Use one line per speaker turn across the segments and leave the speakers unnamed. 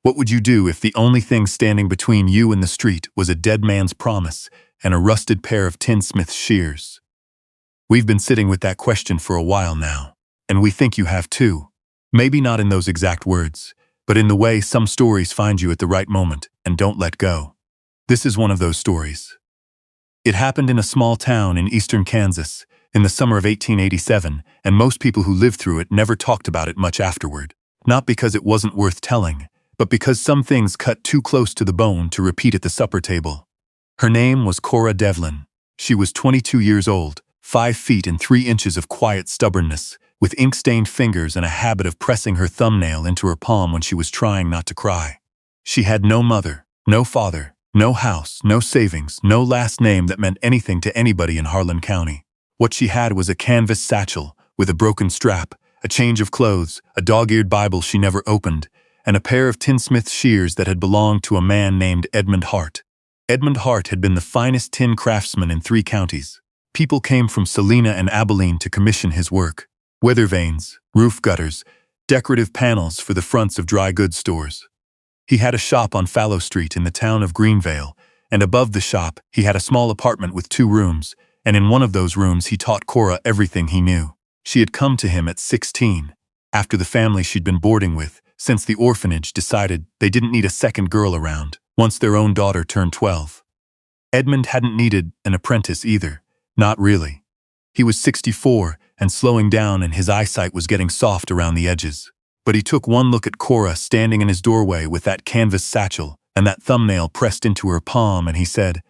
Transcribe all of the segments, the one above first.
What would you do if the only thing standing between you and the street was a dead man's promise and a rusted pair of tinsmith's shears? We've been sitting with that question for a while now, and we think you have too. Maybe not in those exact words, but in the way some stories find you at the right moment and don't let go. This is one of those stories. It happened in a small town in eastern Kansas in the summer of 1887, and most people who lived through it never talked about it much afterward. Not because it wasn't worth telling, but because some things cut too close to the bone to repeat at the supper table. Her name was Cora Devlin. She was 22 years old, 5 feet and 3 inches of quiet stubbornness, with ink-stained fingers and a habit of pressing her thumbnail into her palm when she was trying not to cry. She had no mother, no father, no house, no savings, no last name that meant anything to anybody in Harlan County. What she had was a canvas satchel with a broken strap, a change of clothes, a dog-eared Bible she never opened, and a pair of tinsmith's shears that had belonged to a man named Edmund Hart. Edmund Hart had been the finest tin craftsman in 3 counties. People came from Salina and Abilene to commission his work. Weather vanes, roof gutters, decorative panels for the fronts of dry goods stores. He had a shop on Fallow Street in the town of Greenvale, and above the shop he had a small apartment with 2 rooms, and in one of those rooms he taught Cora everything he knew. She had come to him at 16, after the family she'd been boarding with, since the orphanage decided they didn't need a second girl around once their own daughter turned 12. Edmund hadn't needed an apprentice either, not really. He was 64 and slowing down, and his eyesight was getting soft around the edges. But he took one look at Cora standing in his doorway with that canvas satchel and that thumbnail pressed into her palm, and he said,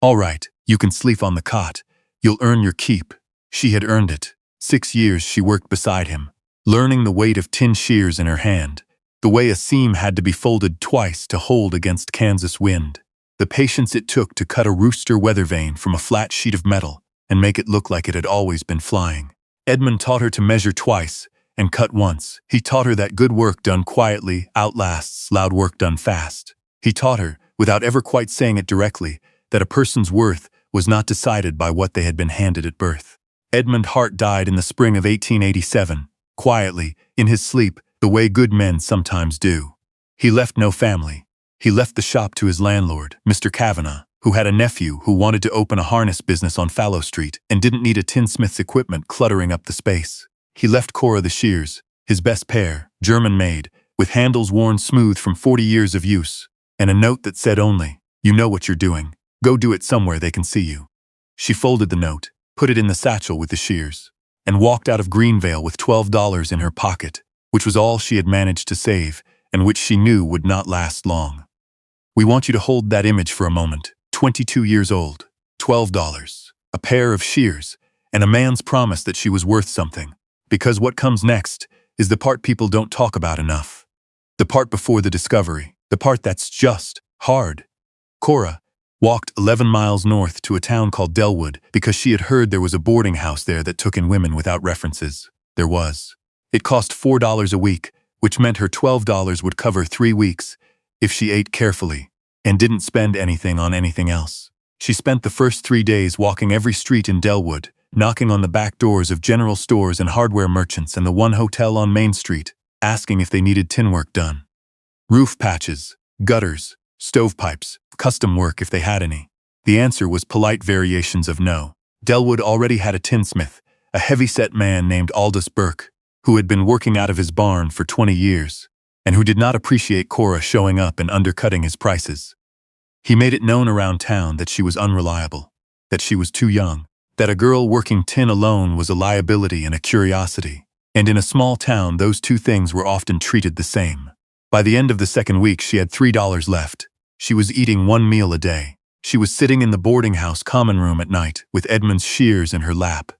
"All right, you can sleep on the cot. You'll earn your keep." She had earned it. 6 years she worked beside him, learning the weight of tin shears in her hand, the way a seam had to be folded twice to hold against Kansas wind, the patience it took to cut a rooster weather vane from a flat sheet of metal and make it look like it had always been flying. Edmund taught her to measure twice and cut once. He taught her that good work done quietly outlasts loud work done fast. He taught her, without ever quite saying it directly, that a person's worth was not decided by what they had been handed at birth. Edmund Hart died in the spring of 1887, quietly, in his sleep, the way good men sometimes do. He left no family. He left the shop to his landlord, Mr. Kavanagh, who had a nephew who wanted to open a harness business on Fallow Street and didn't need a tinsmith's equipment cluttering up the space. He left Cora the shears, his best pair, German-made, with handles worn smooth from 40 years of use, and a note that said only, "You know what you're doing. Go do it somewhere they can see you." She folded the note, put it in the satchel with the shears, and walked out of Greenvale with $12 in her pocket, which was all she had managed to save and which she knew would not last long. We want you to hold that image for a moment. 22 years old, $12, a pair of shears, and a man's promise that she was worth something. Because what comes next is the part people don't talk about enough. The part before the discovery, the part that's just hard. Cora walked 11 miles north to a town called Delwood because she had heard there was a boarding house there that took in women without references. There was. It cost $4 a week, which meant her $12 would cover 3 weeks if she ate carefully and didn't spend anything on anything else. She spent the first 3 days walking every street in Delwood, knocking on the back doors of general stores and hardware merchants and the one hotel on Main Street, asking if they needed tin work done. Roof patches, gutters, stovepipes, custom work if they had any. The answer was polite variations of no. Delwood already had a tinsmith, a heavy-set man named Aldous Burke, who had been working out of his barn for 20 years, and who did not appreciate Cora showing up and undercutting his prices. He made it known around town that she was unreliable, that she was too young, that a girl working tin alone was a liability and a curiosity, and in a small town those two things were often treated the same. By the end of the second week she had $3 left. She was eating 1 meal a day. She was sitting in the boarding house common room at night with Edmund's shears in her lap,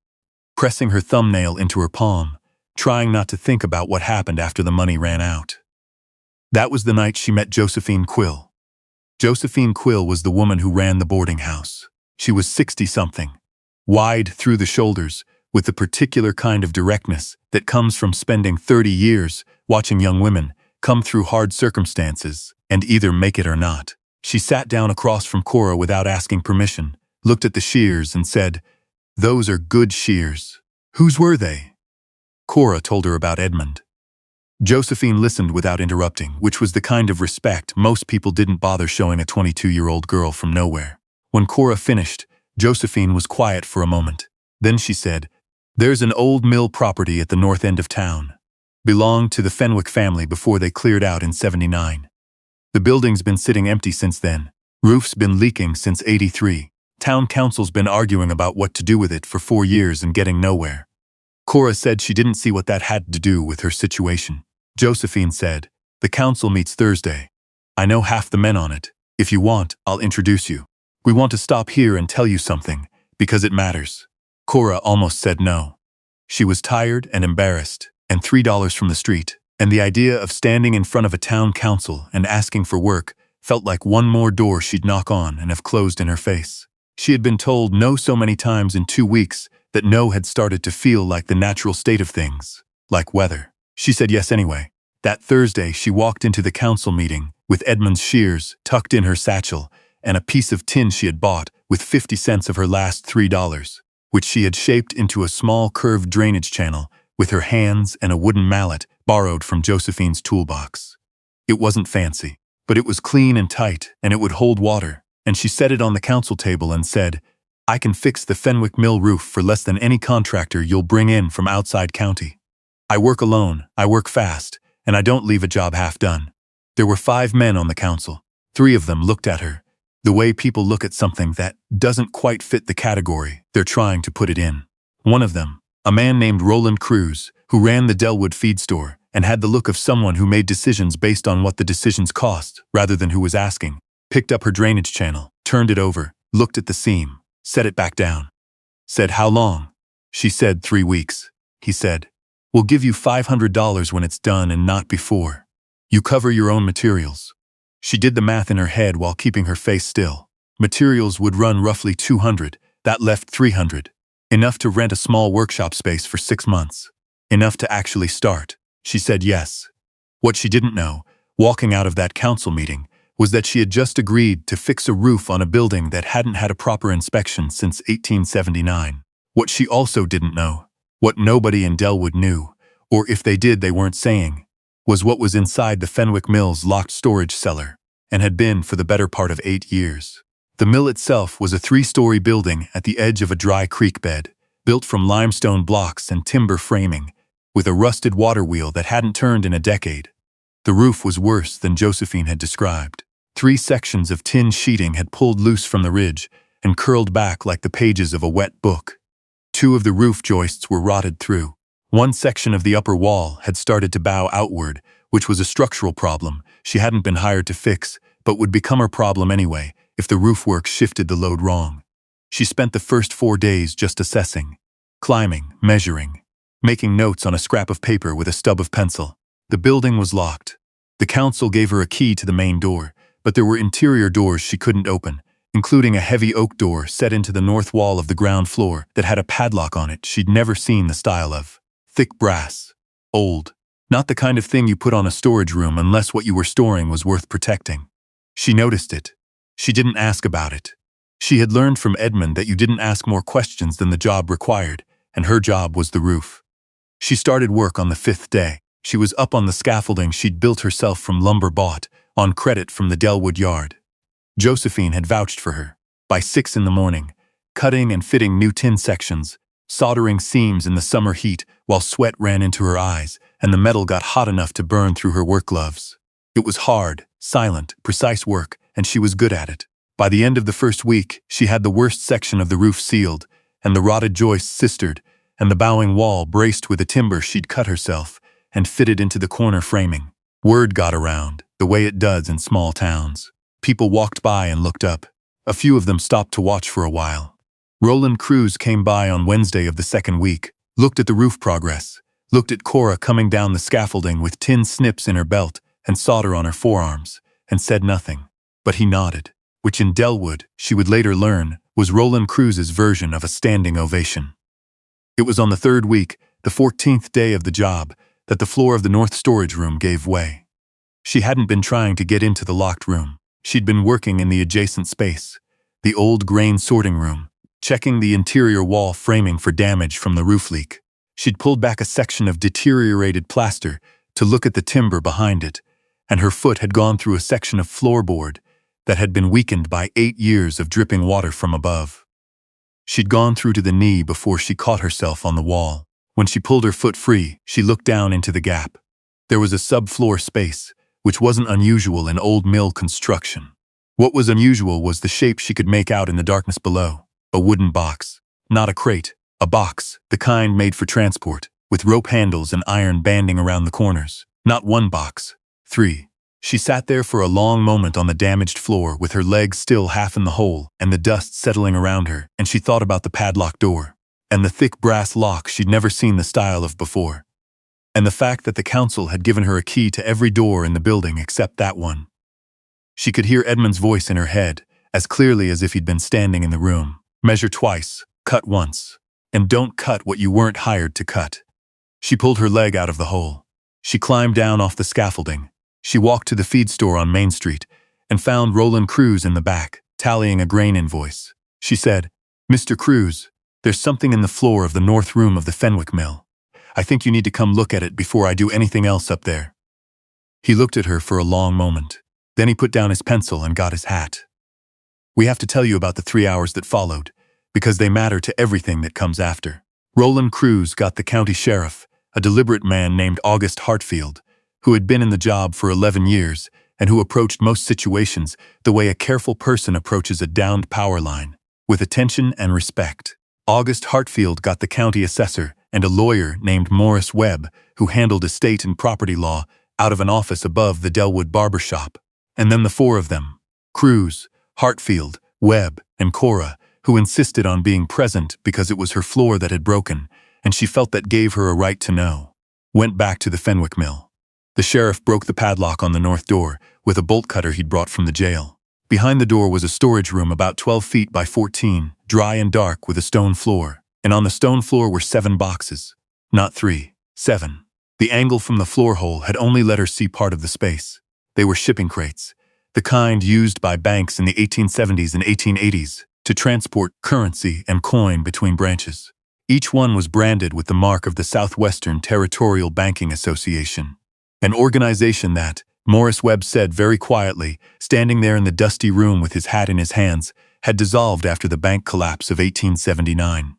pressing her thumbnail into her palm, trying not to think about what happened after the money ran out. That was the night she met Josephine Quill. Josephine Quill was the woman who ran the boarding house. She was 60-something, wide through the shoulders, with the particular kind of directness that comes from spending 30 years watching young women come through hard circumstances and either make it or not. She sat down across from Cora without asking permission, looked at the shears and said, "Those are good shears." "Whose were they?" Cora told her about Edmund. Josephine listened without interrupting, which was the kind of respect most people didn't bother showing a 22-year-old girl from nowhere. When Cora finished, Josephine was quiet for a moment. Then she said, "There's an old mill property at the north end of town. Belonged to the Fenwick family before they cleared out in '79. The building's been sitting empty since then. Roof's been leaking since '83. Town council's been arguing about what to do with it for 4 years and getting nowhere." Cora said she didn't see what that had to do with her situation. Josephine said, "The council meets Thursday. I know half the men on it. If you want, I'll introduce you. We want to stop here and tell you something, because it matters." Cora almost said no. She was tired and embarrassed, and $3 from the street, and the idea of standing in front of a town council and asking for work felt like one more door she'd knock on and have closed in her face. She had been told no so many times in 2 weeks that no had started to feel like the natural state of things, like weather. She said yes anyway. That Thursday, she walked into the council meeting with Edmund's shears tucked in her satchel and a piece of tin she had bought with 50 cents of her last $3, which she had shaped into a small curved drainage channel with her hands and a wooden mallet borrowed from Josephine's toolbox. It wasn't fancy, but it was clean and tight, and it would hold water, and she set it on the council table and said, "I can fix the Fenwick Mill roof for less than any contractor you'll bring in from outside county. I work alone, I work fast, and I don't leave a job half done." There were 5 men on the council. 3 of them looked at her, the way people look at something that doesn't quite fit the category they're trying to put it in. One of them, a man named Roland Cruz, who ran the Delwood feed store and had the look of someone who made decisions based on what the decisions cost rather than who was asking, picked up her drainage channel, turned it over, looked at the seam, set it back down. Said, "How long?" She said, 3 weeks. He said, "We'll give you $500 when it's done and not before. You cover your own materials." She did the math in her head while keeping her face still. Materials would run roughly $200, that left $300. Enough to rent a small workshop space for 6 months. Enough to actually start. She said yes. What she didn't know, walking out of that council meeting, was that she had just agreed to fix a roof on a building that hadn't had a proper inspection since 1879. What she also didn't know, what nobody in Delwood knew, or if they did they weren't saying, was what was inside the Fenwick Mill's locked storage cellar, and had been for the better part of 8 years. The mill itself was a 3-story building at the edge of a dry creek bed, built from limestone blocks and timber framing, with a rusted water wheel that hadn't turned in a decade. The roof was worse than Josephine had described. 3 sections of tin sheeting had pulled loose from the ridge and curled back like the pages of a wet book. 2 of the roof joists were rotted through. 1 section of the upper wall had started to bow outward, which was a structural problem she hadn't been hired to fix, but would become her problem anyway if the roof work shifted the load wrong. She spent the first 4 days just assessing, climbing, measuring, making notes on a scrap of paper with a stub of pencil. The building was locked. The council gave her a key to the main door, but there were interior doors she couldn't open, including a heavy oak door set into the north wall of the ground floor that had a padlock on it she'd never seen the style of. Thick brass. Old. Not the kind of thing you put on a storage room unless what you were storing was worth protecting. She noticed it. She didn't ask about it. She had learned from Edmund that you didn't ask more questions than the job required, and her job was the roof. She started work on the 5th day. She was up on the scaffolding she'd built herself from lumber bought, on credit from the Delwood yard. Josephine had vouched for her. By 6 in the morning, cutting and fitting new tin sections, soldering seams in the summer heat while sweat ran into her eyes and the metal got hot enough to burn through her work gloves. It was hard, silent, precise work, and she was good at it. By the end of the first week, she had the worst section of the roof sealed, and the rotted joists sistered, and the bowing wall braced with the timber she'd cut herself and fitted into the corner framing. Word got around, the way it does in small towns. People walked by and looked up. A few of them stopped to watch for a while. Roland Cruz came by on Wednesday of the 2nd week, looked at the roof progress, looked at Cora coming down the scaffolding with tin snips in her belt and solder on her forearms, and said nothing. But he nodded, which in Delwood, she would later learn, was Roland Cruz's version of a standing ovation. It was on the 3rd week, the 14th day of the job, that the floor of the north storage room gave way. She hadn't been trying to get into the locked room. She'd been working in the adjacent space, the old grain sorting room, checking the interior wall framing for damage from the roof leak. She'd pulled back a section of deteriorated plaster to look at the timber behind it, and her foot had gone through a section of floorboard that had been weakened by 8 years of dripping water from above. She'd gone through to the knee before she caught herself on the wall. When she pulled her foot free, she looked down into the gap. There was a subfloor space, which wasn't unusual in old mill construction. What was unusual was the shape she could make out in the darkness below. A wooden box. Not a crate, a box, the kind made for transport, with rope handles and iron banding around the corners. Not one box, 3. She sat there for a long moment on the damaged floor with her legs still half in the hole and the dust settling around her, and she thought about the padlocked door, and the thick brass lock she'd never seen the style of before, and the fact that the council had given her a key to every door in the building except that one. She could hear Edmund's voice in her head, as clearly as if he'd been standing in the room. Measure twice, cut once, and don't cut what you weren't hired to cut. She pulled her leg out of the hole. She climbed down off the scaffolding. She walked to the feed store on Main Street and found Roland Cruz in the back, tallying a grain invoice. She said, "Mr. Cruz, there's something in the floor of the north room of the Fenwick mill. I think you need to come look at it before I do anything else up there." He looked at her for a long moment. Then he put down his pencil and got his hat. "We have to tell you about the 3 hours that followed, because they matter to everything that comes after." Roland Cruz got the county sheriff, a deliberate man named August Hartfield, who had been in the job for 11 years and who approached most situations the way a careful person approaches a downed power line, with attention and respect. August Hartfield got the county assessor and a lawyer named Morris Webb, who handled estate and property law, out of an office above the Delwood barber shop. And then the 4 of them, Cruz, Hartfield, Webb, and Cora, who insisted on being present because it was her floor that had broken, and she felt that gave her a right to know, went back to the Fenwick mill. The sheriff broke the padlock on the north door with a bolt cutter he'd brought from the jail. Behind the door was a storage room about 12 feet by 14, dry and dark with a stone floor, and on the stone floor were 7 boxes. Not 3, 7. The angle from the floor hole had only let her see part of the space. They were shipping crates, the kind used by banks in the 1870s and 1880s to transport currency and coin between branches. Each one was branded with the mark of the Southwestern Territorial Banking Association, an organization that, Morris Webb said very quietly, standing there in the dusty room with his hat in his hands, had dissolved after the bank collapse of 1879.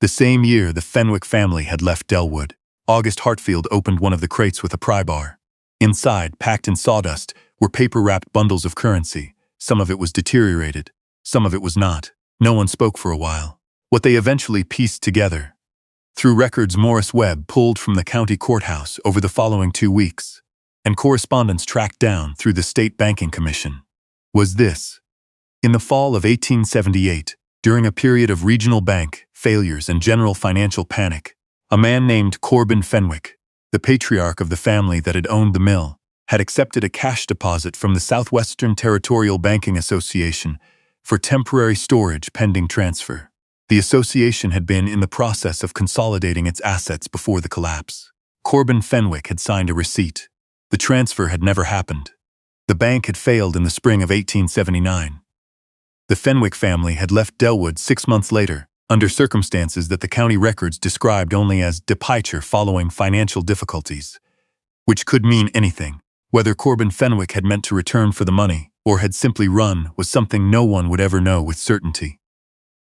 The same year the Fenwick family had left Delwood. August Hartfield opened one of the crates with a pry bar. Inside, packed in sawdust, were paper-wrapped bundles of currency. Some of it was deteriorated, some of it was not. No one spoke for a while. What they eventually pieced together, through records Morris Webb pulled from the county courthouse over the following 2 weeks, and correspondence tracked down through the State Banking Commission, was this. In the fall of 1878, during a period of regional bank failures and general financial panic, a man named Corbin Fenwick, the patriarch of the family that had owned the mill, had accepted a cash deposit from the Southwestern Territorial Banking Association for temporary storage pending transfer. The association had been in the process of consolidating its assets before the collapse. Corbin Fenwick had signed a receipt. The transfer had never happened. The bank had failed in the spring of 1879. The Fenwick family had left Delwood 6 months later, under circumstances that the county records described only as departure following financial difficulties, which could mean anything. Whether Corbin Fenwick had meant to return for the money or had simply run was something no one would ever know with certainty.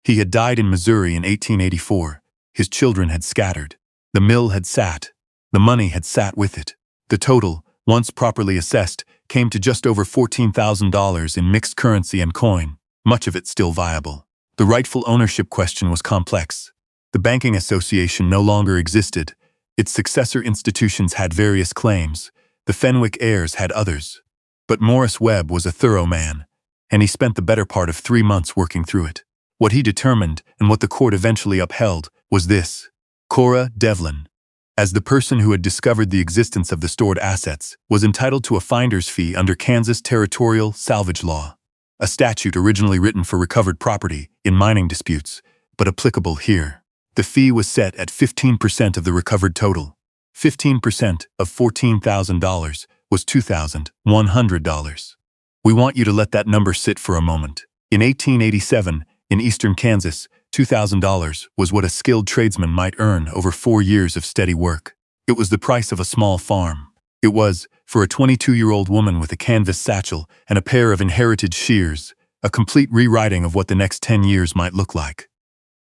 He had died in Missouri in 1884. His children had scattered. The mill had sat. The money had sat with it. The total, once properly assessed, came to just over $14,000 in mixed currency and coin, much of it still viable. The rightful ownership question was complex. The banking association no longer existed. Its successor institutions had various claims. The Fenwick heirs had others. But Morris Webb was a thorough man, and he spent the better part of 3 months working through it. What he determined, and what the court eventually upheld, was this. Cora Devlin, as the person who had discovered the existence of the stored assets, was entitled to a finder's fee under Kansas territorial salvage law, a statute originally written for recovered property in mining disputes, but applicable here. The fee was set at 15% of the recovered total. 15% of $14,000 was $2,100. We want you to let that number sit for a moment. In 1887, in eastern Kansas, $2,000 was what a skilled tradesman might earn over 4 years of steady work. It was the price of a small farm. It was, for a 22-year-old woman with a canvas satchel and a pair of inherited shears, a complete rewriting of what the next 10 years might look like.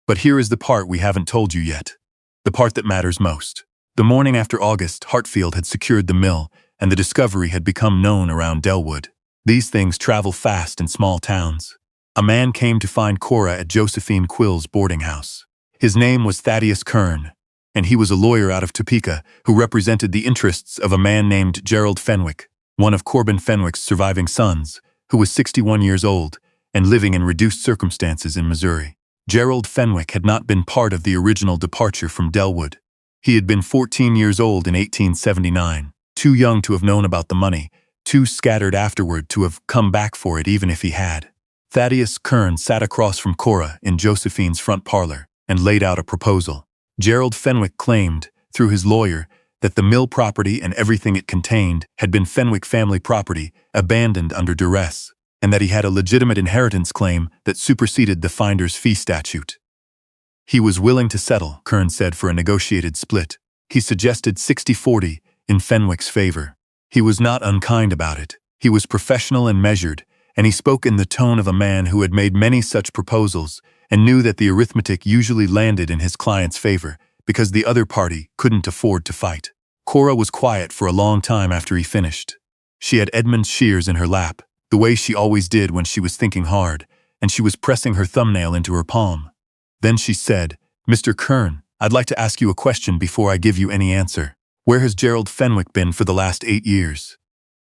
But here is the part we haven't told you yet. The part that matters most. The morning after August, Hartfield had secured the mill, and the discovery had become known around Delwood. These things travel fast in small towns. A man came to find Cora at Josephine Quill's boarding house. His name was Thaddeus Kern, and he was a lawyer out of Topeka who represented the interests of a man named Gerald Fenwick, one of Corbin Fenwick's surviving sons, who was 61 years old and living in reduced circumstances in Missouri. Gerald Fenwick had not been part of the original departure from Delwood. He had been 14 years old in 1879, too young to have known about the money, too scattered afterward to have come back for it even if he had. Thaddeus Kern sat across from Cora in Josephine's front parlor and laid out a proposal. Gerald Fenwick claimed, through his lawyer, that the mill property and everything it contained had been Fenwick family property, abandoned under duress, and that he had a legitimate inheritance claim that superseded the finder's fee statute. He was willing to settle, Kern said, for a negotiated split. He suggested 60-40 in Fenwick's favor. He was not unkind about it. He was professional and measured, and he spoke in the tone of a man who had made many such proposals and knew that the arithmetic usually landed in his client's favor because the other party couldn't afford to fight. Cora was quiet for a long time after he finished. She had Edmund's shears in her lap, the way she always did when she was thinking hard, and she was pressing her thumbnail into her palm. Then she said, "Mr. Kern, I'd like to ask you a question before I give you any answer. Where has Gerald Fenwick been for the last 8 years?"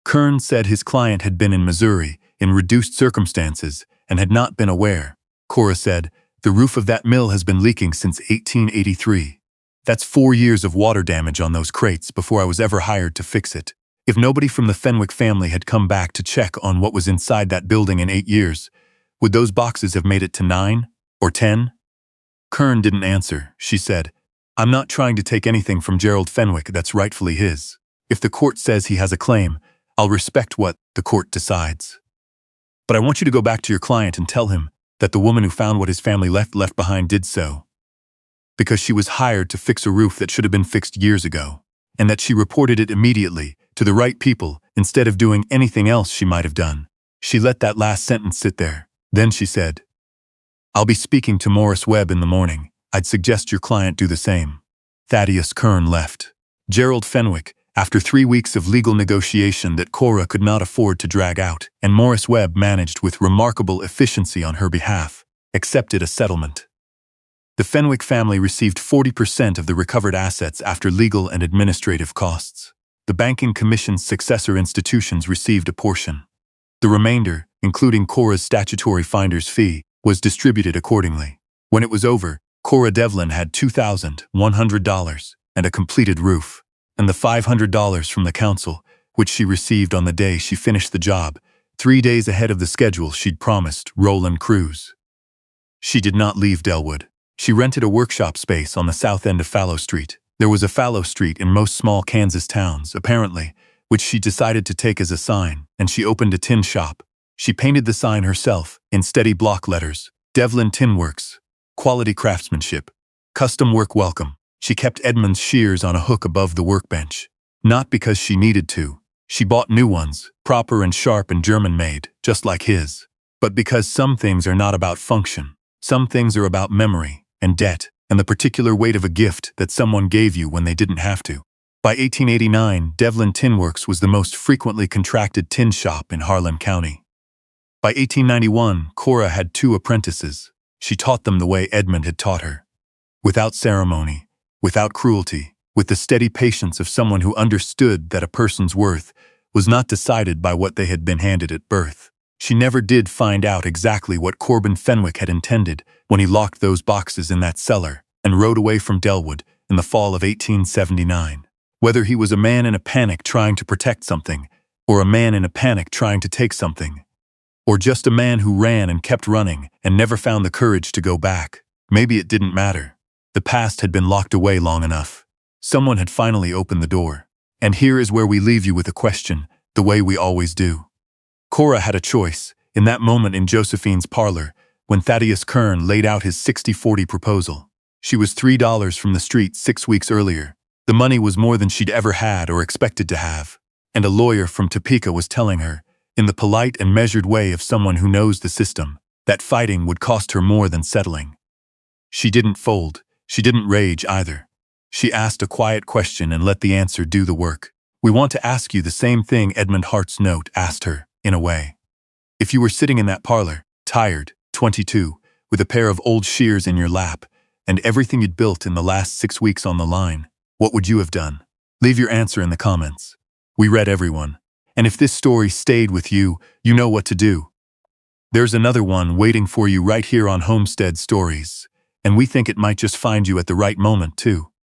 Kern said his client had been in Missouri, in reduced circumstances, and had not been aware. Cora said, "The roof of that mill has been leaking since 1883. That's 4 years of water damage on those crates before I was ever hired to fix it. If nobody from the Fenwick family had come back to check on what was inside that building in 8 years, would those boxes have made it to 9 or 10? Kern didn't answer. She said, "I'm not trying to take anything from Gerald Fenwick that's rightfully his. If the court says he has a claim, I'll respect what the court decides. But I want you to go back to your client and tell him that the woman who found what his family left behind did so because she was hired to fix a roof that should have been fixed years ago, and that she reported it immediately to the right people instead of doing anything else she might have done." She let that last sentence sit there. Then she said, "I'll be speaking to Morris Webb in the morning. I'd suggest your client do the same." Thaddeus Kern left. Gerald Fenwick, after 3 weeks of legal negotiation that Cora could not afford to drag out, and Morris Webb managed with remarkable efficiency on her behalf, accepted a settlement. The Fenwick family received 40% of the recovered assets after legal and administrative costs. The Banking Commission's successor institutions received a portion. The remainder, including Cora's statutory finder's fee, was distributed accordingly. When it was over, Cora Devlin had $2,100 and a completed roof, and the $500 from the council, which she received on the day she finished the job, 3 days ahead of the schedule she'd promised Roland Cruz. She did not leave Delwood. She rented a workshop space on the south end of Fallow Street. There was a Fallow Street in most small Kansas towns, apparently, which she decided to take as a sign, and she opened a tin shop. She painted the sign herself, in steady block letters, "Devlin Tin Works, quality craftsmanship, custom work welcome." She kept Edmund's shears on a hook above the workbench. Not because she needed to. She bought new ones, proper and sharp and German-made, just like his. But because some things are not about function. Some things are about memory and debt and the particular weight of a gift that someone gave you when they didn't have to. By 1889, Devlin Tin Works was the most frequently contracted tin shop in Harlan County. By 1891, Cora had 2 apprentices. She taught them the way Edmund had taught her. Without ceremony, without cruelty, with the steady patience of someone who understood that a person's worth was not decided by what they had been handed at birth. She never did find out exactly what Corbin Fenwick had intended when he locked those boxes in that cellar and rode away from Delwood in the fall of 1879. Whether he was a man in a panic trying to protect something, or a man in a panic trying to take something, or just a man who ran and kept running and never found the courage to go back, maybe it didn't matter. The past had been locked away long enough. Someone had finally opened the door. And here is where we leave you with a question, the way we always do. Cora had a choice, in that moment in Josephine's parlor, when Thaddeus Kern laid out his 60-40 proposal. She was $3 from the street 6 weeks earlier, The money was more than she'd ever had or expected to have, and a lawyer from Topeka was telling her, in the polite and measured way of someone who knows the system, that fighting would cost her more than settling. She didn't fold. She didn't rage either. She asked a quiet question and let the answer do the work. We want to ask you the same thing Edmund Hart's note asked her, in a way. If you were sitting in that parlor, tired, 22, with a pair of old shears in your lap, and everything you'd built in the last 6 weeks on the line, what would you have done? Leave your answer in the comments. We read everyone. And if this story stayed with you, you know what to do. There's another one waiting for you right here on Homestead Stories, and we think it might just find you at the right moment too.